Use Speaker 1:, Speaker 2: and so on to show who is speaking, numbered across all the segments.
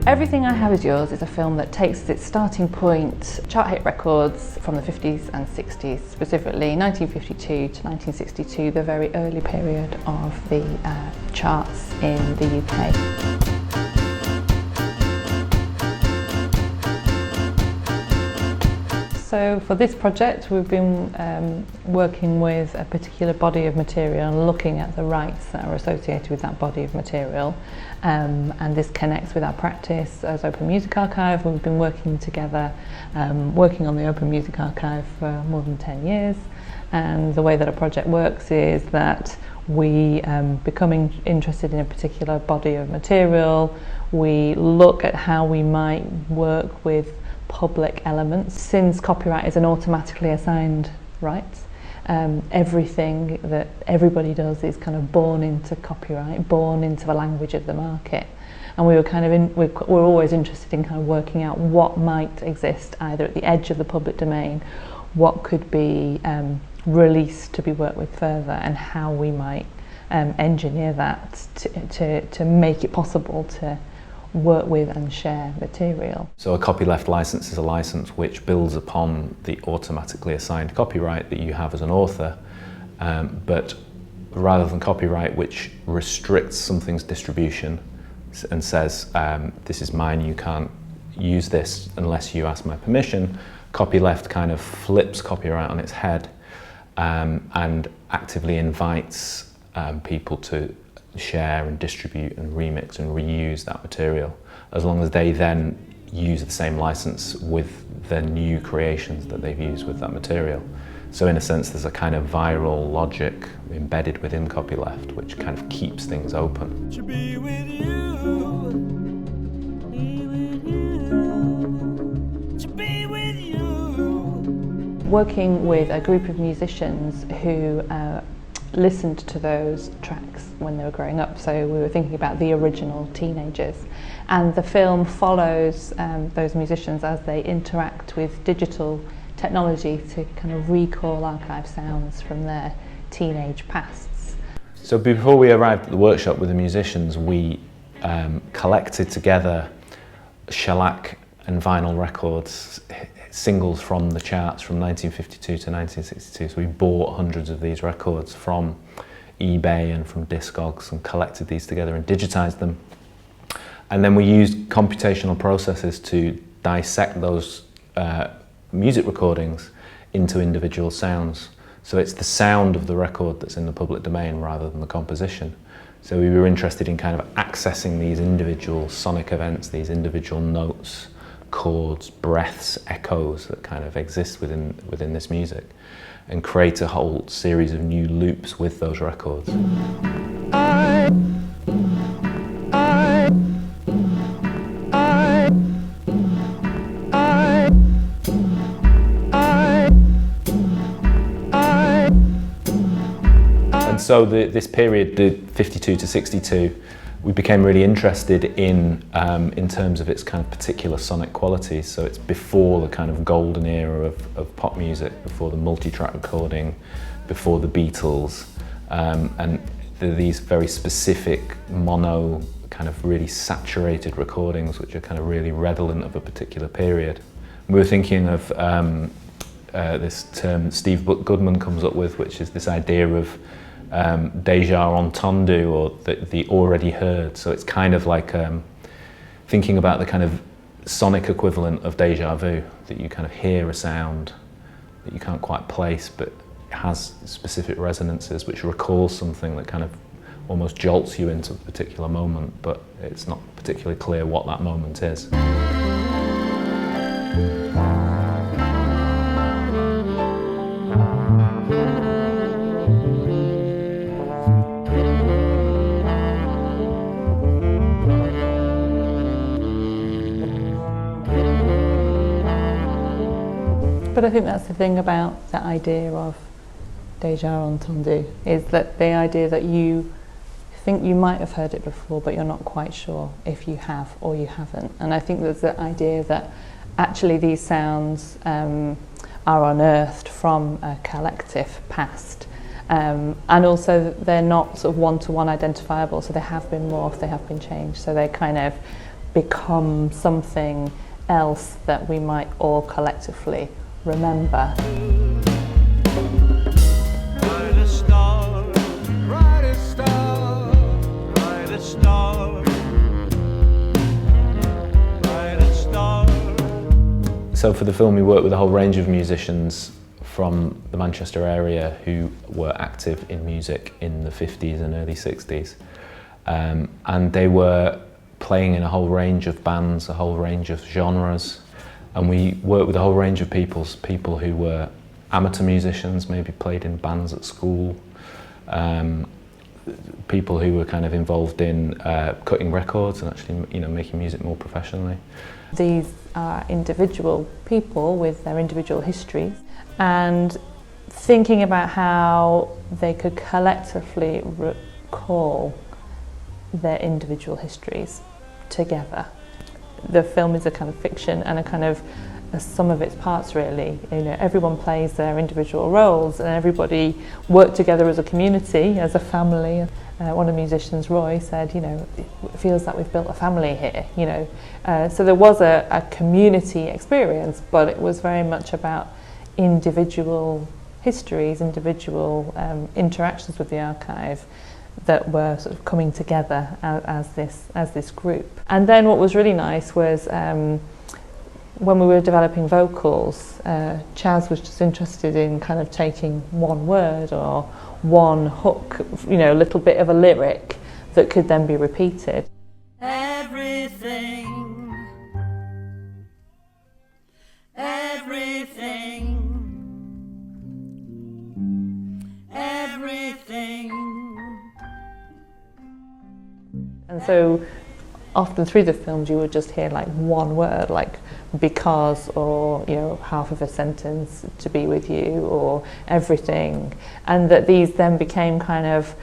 Speaker 1: Everything I Have Is Yours is a film that takes its starting point chart hit records from the 50s and 60s, specifically 1952 to 1962, the very early period of the charts in the UK. So for this project we've been working with a particular body of material and looking at the rights that are associated with that body of material, and this connects with our practice as Open Music Archive. We've been working together, working on the Open Music Archive for more than 10 years, and the way that a project works is that we become interested in a particular body of material, we look at how we might work with public elements. Since copyright is an automatically assigned right, everything that everybody does is kind of born into copyright, born into the language of the market, and we were kind of we're always interested in kind of working out what might exist either at the edge of the public domain, what could be released to be worked with further, and how we might engineer that to make it possible to work with and share material.
Speaker 2: So a copyleft license is a license which builds upon the automatically assigned copyright that you have as an author, but rather than copyright which restricts something's distribution and says this is mine, you can't use this unless you ask my permission, copyleft kind of flips copyright on its head and actively invites people to share and distribute and remix and reuse that material, as long as they then use the same license with their new creations that they've used with that material. So in a sense there's a kind of viral logic embedded within copyleft which kind of keeps things open.
Speaker 3: To be with you, be with you, to be with you.
Speaker 1: Working with a group of musicians who listened to those tracks when they were growing up, so we were thinking about the original teenagers, and the film follows those musicians as they interact with digital technology to kind of recall archive sounds from their teenage pasts.
Speaker 2: So before we arrived at the workshop with the musicians, we collected together shellac and vinyl records, singles from the charts from 1952 to 1962. So we bought hundreds of these records from eBay and from Discogs and collected these together and digitized them. And then we used computational processes to dissect those music recordings into individual sounds. So it's the sound of the record that's in the public domain rather than the composition. So we were interested in kind of accessing these individual sonic events, these individual notes, chords, breaths, echoes that kind of exist within this music, and create a whole series of new loops with those records. And so this period, the 52 to 62, we became really interested in terms of its kind of particular sonic qualities. So it's before the kind of golden era of pop music, before the multi-track recording, before the Beatles, and these very specific mono kind of really saturated recordings which are kind of really redolent of a particular period. We were thinking of this term Steve Goodman comes up with, which is this idea of déjà entendu, or the already heard. So it's kind of like thinking about the kind of sonic equivalent of déjà vu, that you kind of hear a sound that you can't quite place but it has specific resonances which recalls something that kind of almost jolts you into a particular moment, but it's not particularly clear what that moment is.
Speaker 1: But I think that's the thing about the idea of déjà entendu, is that the idea that you think you might have heard it before, but you're not quite sure if you have or you haven't. And I think there's the idea that actually these sounds are unearthed from a collective past. And also they're not sort of one-to-one identifiable, so they have been morphed, they have been changed, so they kind of become something else that we might all collectively remember.
Speaker 2: So for the film we worked with a whole range of musicians from the Manchester area who were active in music in the 50s and early 60s. And they were playing in a whole range of bands, a whole range of genres. And we worked with a whole range of people who were amateur musicians, maybe played in bands at school, people who were kind of involved in cutting records and actually, making music more professionally.
Speaker 1: These are individual people with their individual histories, and thinking about how they could collectively recall their individual histories together. The film is a kind of fiction and a kind of a sum of its parts, really. Everyone plays their individual roles and everybody worked together as a community, as a family. One of the musicians, Roy, said, it feels like we've built a family here, So there was a community experience, but it was very much about individual histories, individual interactions with the archive that were sort of coming together as this group. And then what was really nice was when we were developing vocals, Chaz was just interested in kind of taking one word or one hook, a little bit of a lyric that could then be repeated.
Speaker 3: Everything,
Speaker 1: And so often through the films you would just hear like one word, like because, or half of a sentence, to be with you, or everything, and that these then became kind of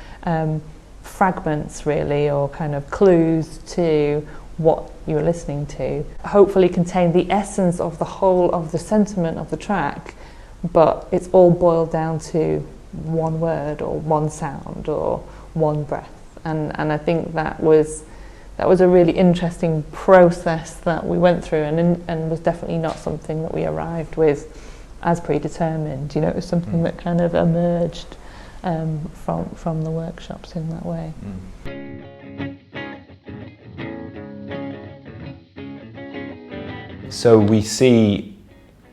Speaker 1: fragments, really, or kind of clues to what you were listening to. Hopefully contain the essence of the whole of the sentiment of the track, but it's all boiled down to one word or one sound or one breath. And I think that was a really interesting process that we went through, and was definitely not something that we arrived with as predetermined. It was something that kind of emerged from the workshops in that way.
Speaker 2: So we see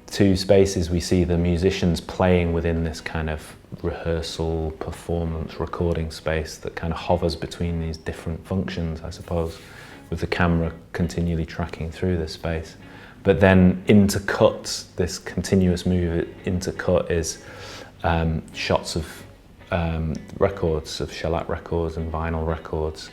Speaker 2: two spaces. We see the musicians playing within this kind of rehearsal, performance, recording space that kind of hovers between these different functions, I suppose, with the camera continually tracking through this space. But then intercuts, this continuous move intercut is shots of records, of shellac records and vinyl records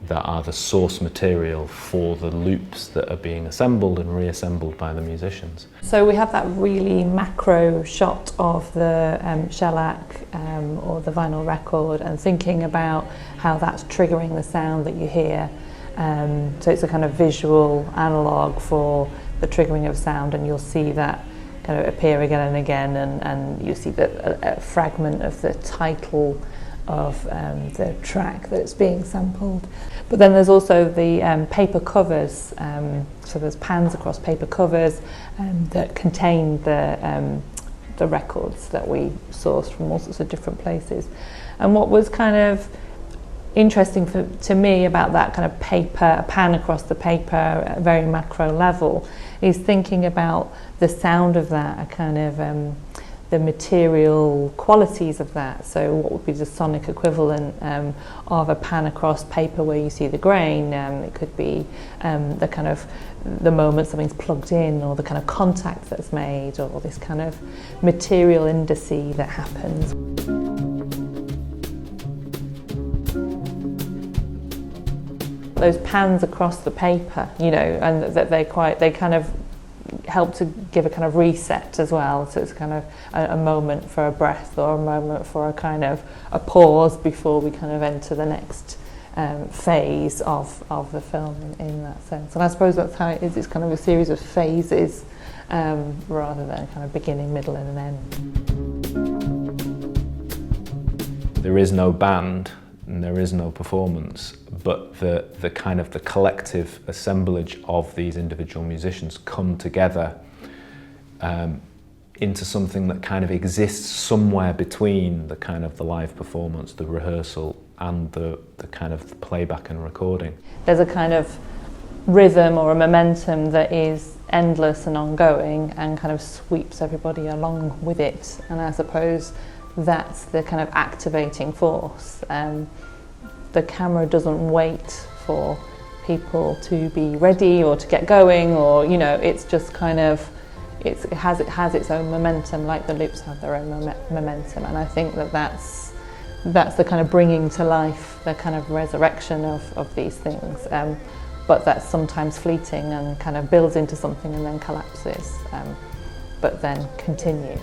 Speaker 2: that are the source material for the loops that are being assembled and reassembled by the musicians.
Speaker 1: So we have that really macro shot of the shellac or the vinyl record, and thinking about how that's triggering the sound that you hear. So it's a kind of visual analogue for the triggering of sound, and you'll see that kind of appear again and again, and you see a fragment of the title of the track that's being sampled. But then there's also the paper covers, so there's pans across paper covers that contain the records that we sourced from all sorts of different places. And what was kind of interesting to me about that kind of paper, a pan across the paper at a very macro level, is thinking about the sound of that, a kind of the material qualities of that. So what would be the sonic equivalent of a pan across paper where you see the grain? It could be the kind of the moment something's plugged in, or the kind of contact that's made, or this kind of material indice that happens. Those pans across the paper, and that they kind of help to give a kind of reset as well. So it's kind of a moment for a breath, or a moment for a kind of a pause before we kind of enter the next phase of the film in that sense. And I suppose that's how it is. It's kind of a series of phases rather than kind of beginning, middle and an end.
Speaker 2: There is no band and there is no performance, but the kind of the collective assemblage of these individual musicians come together into something that kind of exists somewhere between the kind of the live performance, the rehearsal, and the kind of the playback and recording.
Speaker 1: There's a kind of rhythm or a momentum that is endless and ongoing and kind of sweeps everybody along with it, and I suppose that's the kind of activating force. The camera doesn't wait for people to be ready or to get going, or it's just kind of it has its own momentum, like the loops have their own momentum, and I think that's the kind of bringing to life, the kind of resurrection of these things, but that's sometimes fleeting and kind of builds into something and then collapses, but then continues.